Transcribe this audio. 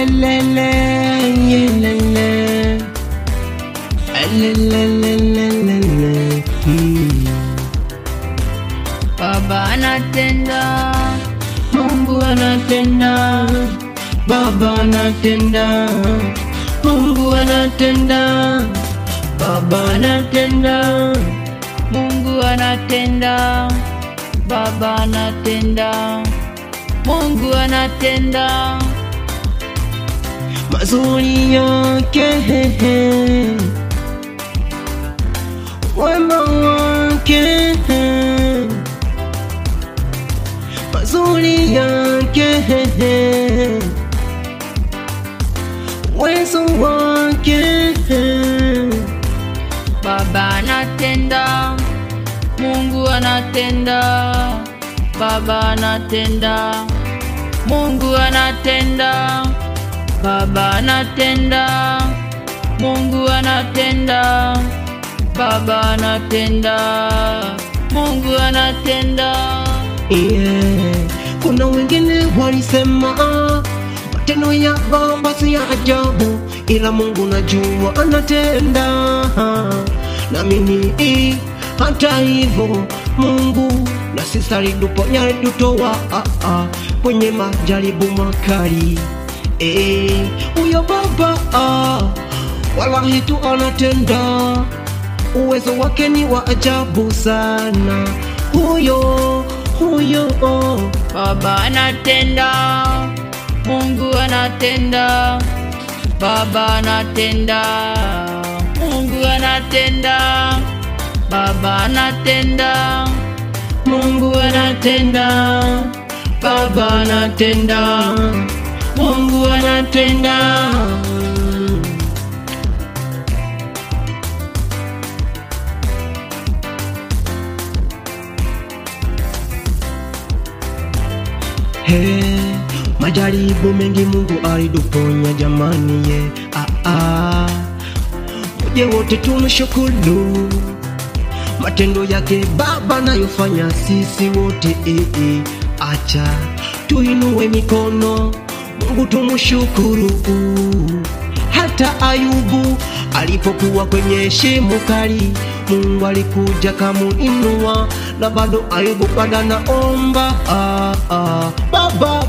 Elelele, elele, elelele. Baba anatenda, Mungu anatenda, Baba anatenda, Mungu anatenda, Baba anatenda, Mungu anatenda, Baba anatenda, Mungu anatenda, mazuri yake, wema wake, mazuri yake, uwezo wake. Baba anatenda, Mungu anatenda, Baba anatenda, Mungu anatenda, Baba anatenda, Mungu anatenda, Baba anatenda, Mungu anatenda. Yeah. Kuna wengine walisema matendo ya Baba si ya ajabu, ila Mungu najua anatenda. Naamini hata hivyo Mungu na sisi aliduponya dutoa kwenye majaribu makali. Huyo Baba wallahi tu anatenda, uwezo wake ni wa ajabu sana. Huyo Baba anatenda, Mungu anatenda, Baba anatenda, Mungu anatenda, Baba anatenda, Mungu anatenda, Baba anatenda, Mungu anatenda. Majaribu mengi Mungu aliduponya jamani ye. Uje wote tumshukuru matendo yake Baba nayofanya sisi wote. Acha tuinue mikono Mungu tumshukuru. Hata Ayubu alipokuwa kwenye shimo kali, Mungu alikuja kamuinua, na bado Ayubu bado naomba Baba